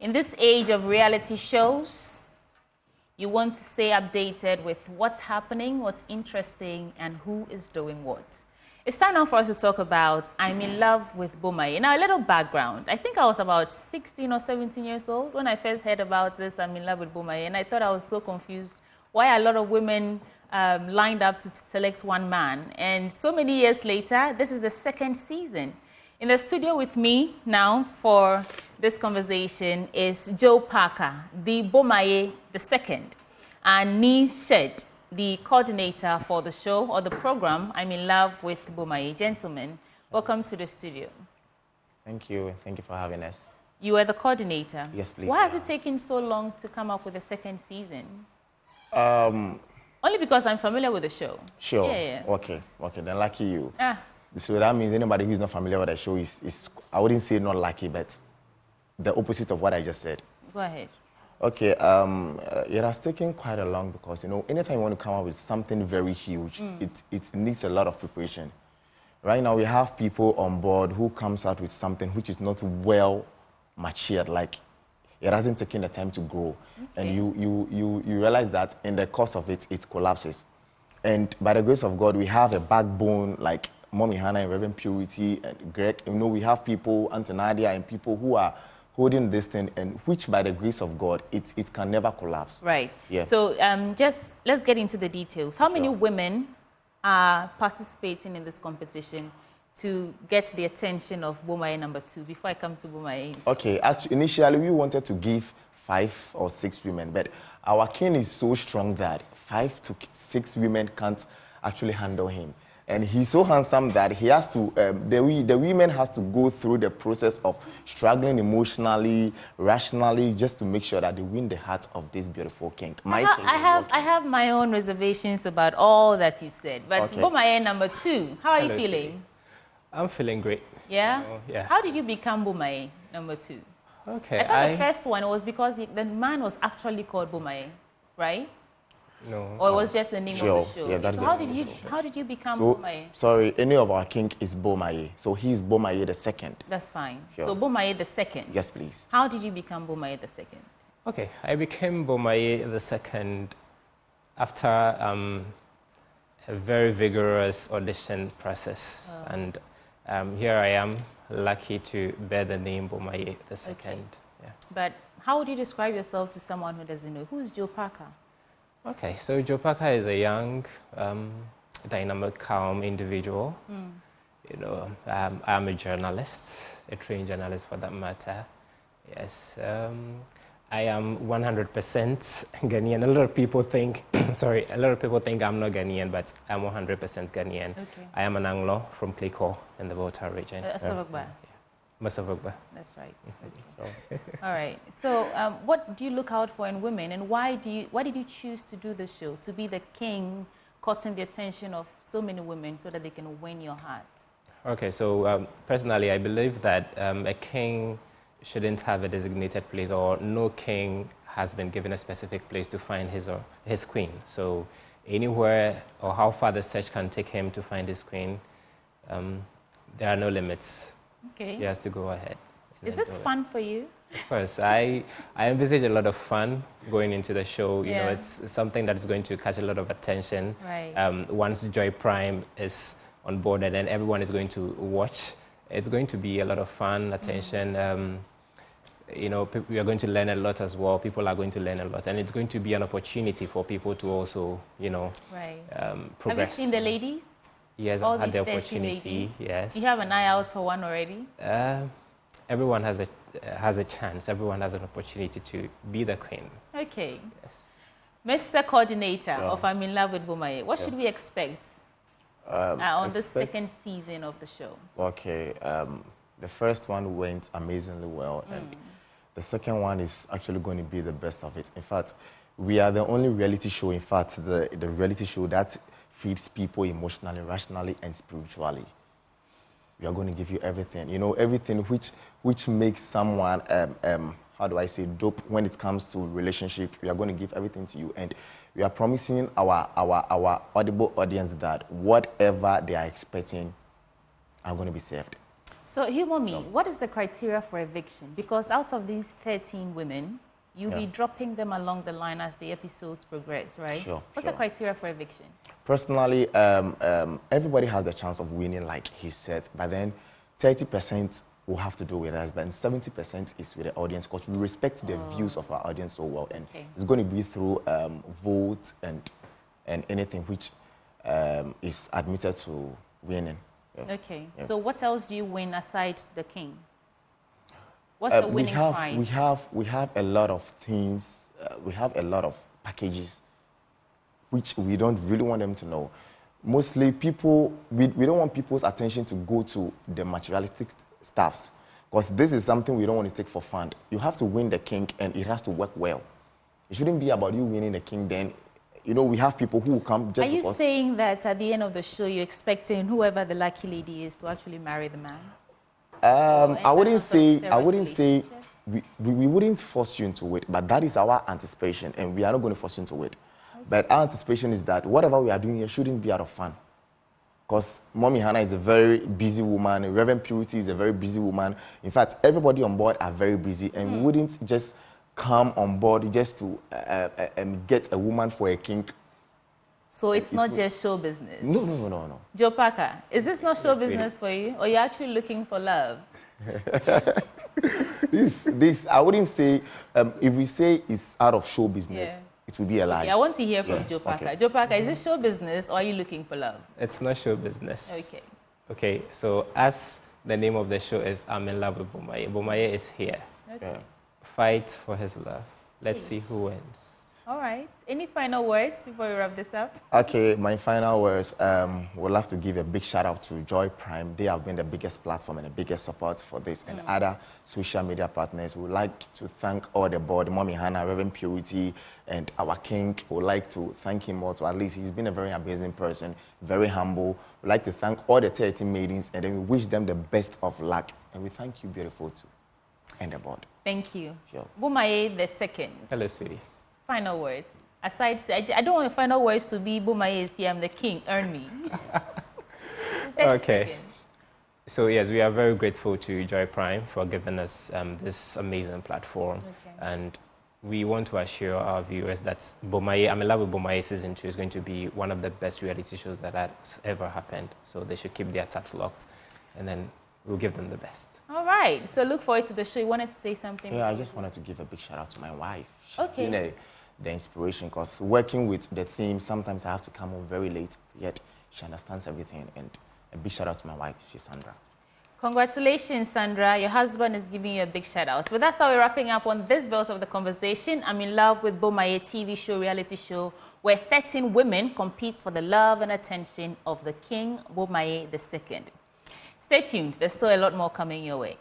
In this age of reality shows, you want to stay updated with what's happening, what's interesting, and who is doing what. It's time now for us to talk about I'm in love with Bomaye. Now, a little background. I think I was about 16 or 17 years old when I first heard about this I'm in love with Bomaye, and I thought I was so confused why a lot of women lined up to select one man. And so many years later, this is the second season. In the studio with me now for this conversation is Joe Parker, the Bomaye the second, and Nee Shed, the coordinator for the show or the program I'm in love with Bomaye. Gentlemen, welcome to the studio. Thank you. Thank you for having us. You are the coordinator. Yes, please. Why has it taken so long to come up with a second season? Only because I'm familiar with the show. Sure. Yeah. Okay. Then lucky you. So that means anybody who's not familiar with the show is I wouldn't say not lucky, but the opposite of what I just said. Go ahead. Okay. It has taken quite a long because, anytime you want to come up with something very huge, it needs a lot of preparation. Right now, we have people on board who comes out with something which is not well matured, like it hasn't taken the time to grow. Okay. And you realize that in the course of it, it collapses. And by the grace of God, we have a backbone like Mommy Hannah and Reverend Purity and Greg. We have people, Auntie Nadia, and people who are holding this thing, and which by the grace of God, it can never collapse. Right. Yeah. So just let's get into the details. How many women are participating in this competition to get the attention of Bomaye number 2 before I come to Bomaye? Okay, actually, initially we wanted to give 5 or 6 women, but our king is so strong that 5 to 6 women can't actually handle him. And he's so handsome that he has to, the women has to go through the process of struggling emotionally, rationally, just to make sure that they win the heart of this beautiful king. I have my own reservations about all that you've said, but okay. Bomaye number 2, how are you feeling? I'm feeling great. Yeah? Yeah. How did you become Bomaye number 2? Okay. I thought the first one was because the man was actually called Bomaye, right? No. Or it was just the name of the show? Yeah, that's so how did you become Bomaye? Sorry, any of our king is Bomaye. So he's Bomaye the second. That's fine. Sure. So Bomaye the second. Yes, please. How did you become Bomaye the second? Okay, I became Bomaye the second after a very vigorous audition process. Oh. And here I am, lucky to bear the name Bomaye the second. Okay. Yeah. But how would you describe yourself to someone who doesn't know? Who's Joe Parker? Okay, so Joe Parker is a young, dynamic, calm individual. I'm a journalist, a trained journalist for that matter. Yes, I am 100% Ghanaian. A lot of people think, I'm not Ghanaian, but I'm 100% Ghanaian. Okay. I am an Anglo from Kleko in the Volta region. Masavogba. That's right. Okay. All right. So, what do you look out for in women, and why did you choose to do the show, to be the king, caught the attention of so many women, so that they can win your heart? Okay. So, personally, I believe that a king shouldn't have a designated place, or no king has been given a specific place to find his queen. So, anywhere or how far the search can take him to find his queen, there are no limits. Okay. He has to go ahead. Is this fun for you? Of course. I envisage a lot of fun going into the show. You know, it's something that's going to catch a lot of attention. Right. Once Joy Prime is on board and then everyone is going to watch, it's going to be a lot of fun, attention. We are going to learn a lot as well. People are going to learn a lot. And it's going to be an opportunity for people to also, progress. Have you seen the ladies? Yes, I've had the opportunity. Yes. You have an eye out for one already? Everyone has a chance. Everyone has an opportunity to be the queen. Okay. Yes. Mr. Coordinator of I'm in love with Bomaye, what should we expect on the second season of the show? Okay. The first one went amazingly well, and the second one is actually going to be the best of it. In fact, we are the only reality show, the reality show that feeds people emotionally, rationally, and spiritually. We are going to give you everything. Everything which makes someone, dope when it comes to relationship. We are going to give everything to you. And we are promising our audible audience that whatever they are expecting are going to be served. So, Humomi, what is the criteria for eviction? Because out of these 13 women, you'll be dropping them along the line as the episodes progress, right? Sure. What's the criteria for eviction? Personally, everybody has the chance of winning, like he said, but then 30% will have to do with us, but 70% is with the audience, because we respect the views of our audience so well, and it's going to be through vote and anything which is admitted to winning. Yeah. Okay. Yeah. So what else do you win aside the king? What's the winning prize? We have a lot of things. We have a lot of packages which we don't really want them to know. Mostly people, we don't want people's attention to go to the materialistic stuffs, because this is something we don't want to take for fun. You have to win the king, and it has to work well. It shouldn't be about you winning the king, then, you know, we have people who come just because... Are you saying that at the end of the show, you're expecting whoever the lucky lady is to actually marry the man? I wouldn't say we wouldn't force you into it, but that is our anticipation, and we are not going to force you into it. Okay. But our anticipation is that whatever we are doing here shouldn't be out of fun. Because Mommy Hannah is a very busy woman, Reverend Purity is a very busy woman. In fact, everybody on board are very busy, and we wouldn't just come on board just to get a woman for a king. So it's not just show business? No. Joe Parker, is this not show business for you, or you're actually looking for love? this I wouldn't say, if we say it's out of show business, it would be a lie. Okay, I want to hear from Joe Parker. Okay. Joe Parker, is this show business, or are you looking for love? It's not show business. Okay. Okay, so as the name of the show is, I'm in love with Bomaye. Bomaye is here. Okay. Fight for his love. Let's see who wins. All right. Any final words before we wrap this up? Okay, my final words. We'll have to give a big shout out to Joy Prime. They have been the biggest platform and the biggest support for this, and other social media partners. We would like to thank all the board, Mommy Hannah, Reverend Purity, and our king. We would like to thank him also. At least he's been a very amazing person, very humble. We'd like to thank all the 13 maidens, and then we wish them the best of luck. And we thank you, beautiful, too, and the board. Thank you. Sure. Bomaye the second. Hello, sweetie. Final words. Aside, I don't want final words to be Bomaye is here, I'm the king, earn me. Okay. Seconds. So yes, we are very grateful to Joy Prime for giving us this amazing platform. Okay. And we want to assure our viewers that Bomaye, I'm in love with Bomaye Season 2 is going to be one of the best reality shows that has ever happened. So they should keep their taps locked, and then we'll give them the best. All right. So look forward to the show. You wanted to say something? Yeah, I just wanted to give a big shout out to my wife. She's been the inspiration, because working with the theme, sometimes I have to come home very late, yet she understands everything. And a big shout out to my wife, she's Sandra. Congratulations, Sandra. Your husband is giving you a big shout out. But that's how we're wrapping up on this belt of the conversation. I'm in love with Bomaye TV show, reality show, where 13 women compete for the love and attention of the king, Bomaye II. Stay tuned. There's still a lot more coming your way.